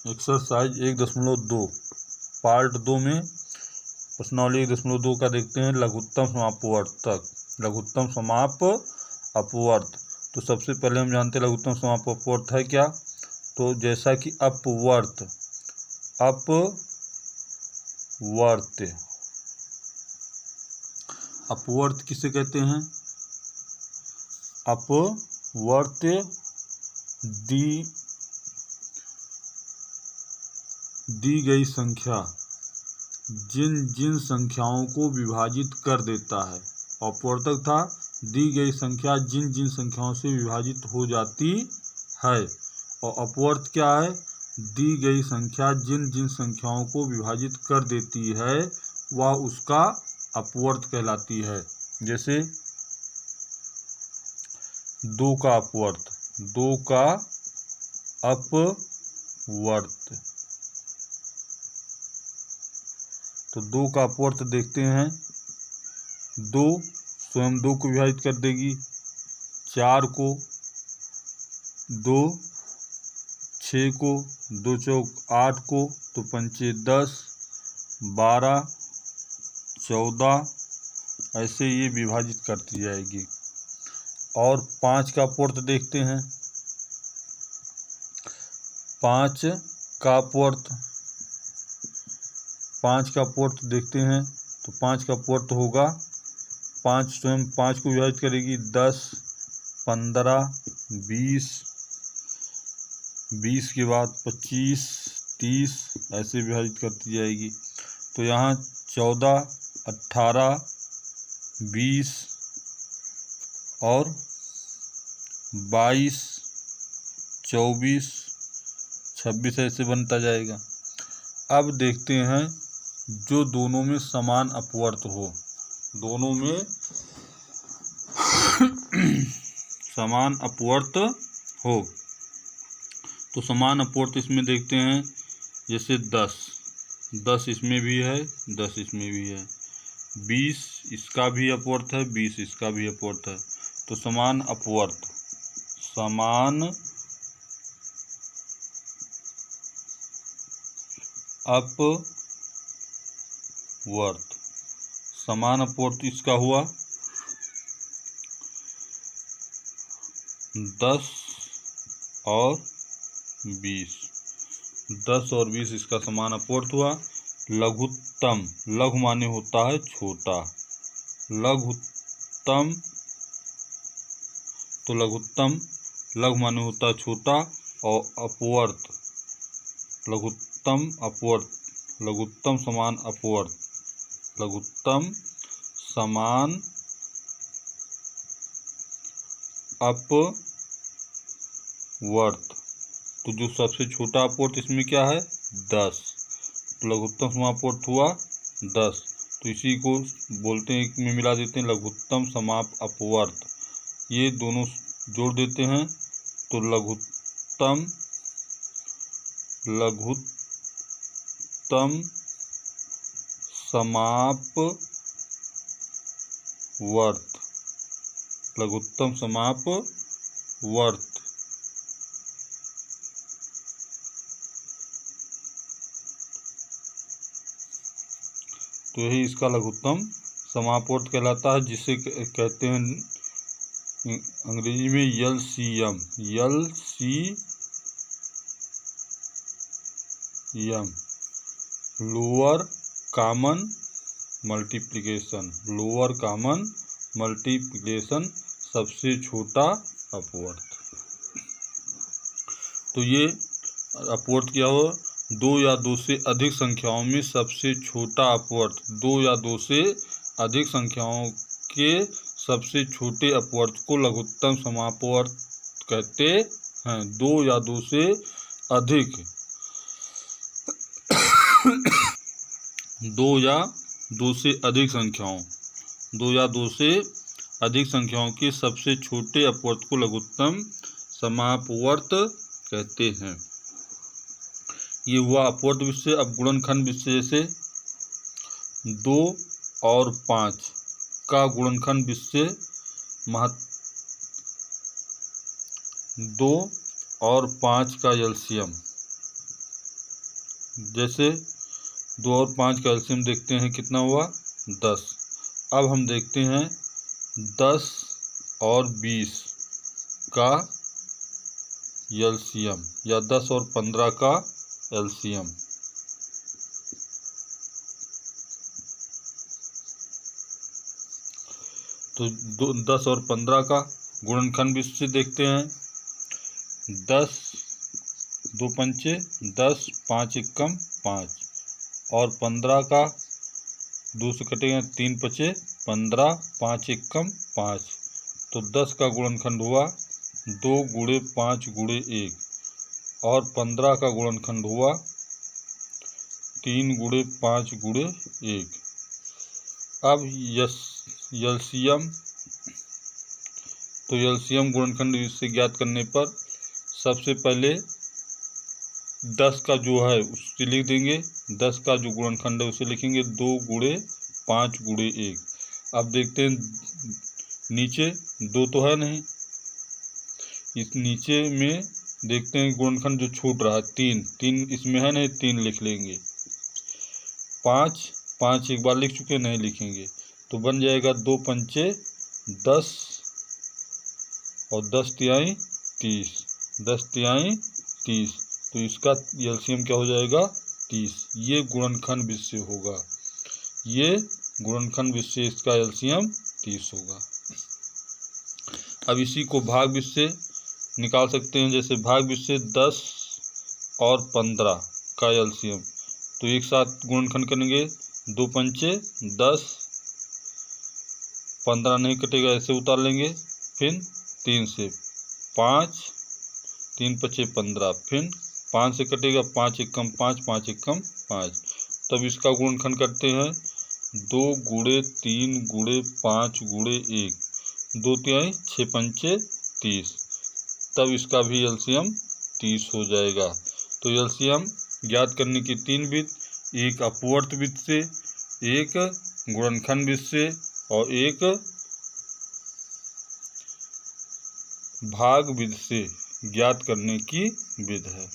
Exercise 1.2 part 2 में प्रश्नावली 1.2 का देखते हैं। लघुत्तम समापवर्तक। लघुत्तम समाप अपवर्त। तो सबसे पहले हम जानते हैं लघुत्तम समाप अपवर्त है क्या। तो जैसा कि अपवर्त अपवर्त किसे कहते हैं। अपवर्त दी गई संख्या जिन संख्याओं को विभाजित कर देता है। अपवर्तक था दी गई संख्या जिन संख्याओं से विभाजित हो जाती है। और अपवर्त क्या है, दी गई संख्या जिन संख्याओं को विभाजित कर देती है वह उसका अपवर्त कहलाती है। जैसे 2 का अपवर्त, 2 का अपवर्त। तो 2 का अपवर्त देखते हैं। 2 स्वयं 2 को विभाजित कर देगी, 4 को, 2 6 को, 2 चौक 8 को, तो 5 10 12 14 ऐसे ये विभाजित करती जाएगी। और 5 का अपवर्त देखते हैं। 5 का अपवर्त, 5 का अपवर्त देखते हैं। तो 5 का अपवर्त होगा, 5 स्वयं 5 को विभाजित करेगी, 10 15 20 20 के बाद 25 30 ऐसे विभाजित करती जाएगी। तो यहाँ 14 18 20 और 22 24 26 ऐसे बनता जाएगा। अब देखते हैं जो दोनों में समान अपवर्त हो, दोनों में समान अपवर्त हो। तो समान अपवर्त इसमें देखते हैं। जैसे 10 इसमें भी है, 10 इसमें भी है, 20 इसका भी अपवर्त है, 20 इसका भी अपवर्त है। तो समान अपवर्त, समान अपवर्त, समान अपवर्त इसका हुआ 10 और 20, 10 और 20 इसका समान अपवर्त हुआ। लघुत्तम, लघु माने होता है छोटा, लघुत्तम, तो लघुत्तम लघु माने होता है छोटा, और अपवर्त लघुत्तम अपवर्त, लघुत्तम समान अपवर्त, लघुत्तम समान अपवर्त। तो जो सबसे छोटा अपवर्त इसमें क्या है, 10, तो लघुत्तम समापवर्त हुआ 10। तो इसी को बोलते हैं, एक में मिला देते हैं लघुत्तम समाप अपवर्त। ये दोनों जोड़ देते हैं तो लघुत्तम समापवर्त, लघुत्तम समापवर्त। तो यही इसका लघुत्तम समापवर्त कहलाता है, जिसे कहते हैं अंग्रेजी में LCM, lower common multiplication, lower common multiplication, सबसे छोटा अपवर्त। तो ये अपवर्त क्या हो, 2 या 2 से अधिक संख्याओं में सबसे छोटा अपवर्त, 2 या 2 से अधिक संख्याओं के सबसे छोटे अपवर्त को लघुत्तम समापवर्त कहते हैं। 2 या 2 से अधिक 2 या 2 से अधिक संख्याओं, 2 या 2 से अधिक संख्याओं के सबसे छोटे अपवर्त को लघुत्तम समापवर्त कहते हैं। ये हुआ अपवर्त विषय। अब गुणनखंड विषय, जैसे 2 और 5 का गुणनखंड विषय 2 और 5 का एलसीएम, जैसे 2 और 5 का एलसीएम देखते हैं कितना हुआ 10। अब हम देखते हैं 10 और 20 का एलसीएम या 10 और 15 का एलसीएम। तो 10 और 15 का गुणनखंड भी से देखते हैं। 10 2 पंचे 10, 5 एकम 5 और 15 का 2 से कटेगा 3 पचे 15, 5 एकम 5। तो 10 का गुणनखंड हुआ 2 गुणे 5 गुणे 1 और 15 का गुणनखंड हुआ 3 गुणे 5 गुणे 1। अब एलसीएम, तो एलसीएम गुणनखंड से ज्ञात करने पर सबसे पहले 10 का जो है उसे लिख देंगे। 10 का जो गुणनखंड है उसे लिखेंगे 2 गुणे 5 गुणे 1। अब देखते हैं नीचे 2 तो है नहीं, इस नीचे में देखते हैं गुणनखंड जो छूट रहा है 3 इसमें है नहीं, 3 लिख लेंगे। 5 एक बार लिख चुके, नहीं लिखेंगे तो बन जाएगा 2 पंचे 10 और 10 तिहाई 30, 10 तिहाई 30। तो इसका एलसीएम क्या हो जाएगा 30। ये गुणनखंड विध से होगा, ये गुणनखंड विध से इसका एलसीएम 30 होगा। अब इसी को भाग विध से निकाल सकते हैं। जैसे भाग विध से 10 और 15 का एलसीएम, तो एक साथ गुणनखंड करेंगे 2 पंचे 10, 15 नहीं कटेगा ऐसे उतार लेंगे, फिर 3 से 5, 3 पचे 15, फिर 5 से कटेगा 5 एकम 5, 5 एकम 5। तब इसका गुणनखंड करते हैं 2 गुणे 3 गुणे 5 गुणे 1, 2 तिहाई 6 पंचे 30। तब इसका भी एलसीएम 30 हो जाएगा। तो एलसीएम ज्ञात करने की 3 विधि, एक अपवर्त विधि से, एक गुणनखंड विधि से और एक भाग विधि से ज्ञात करने की विधि है।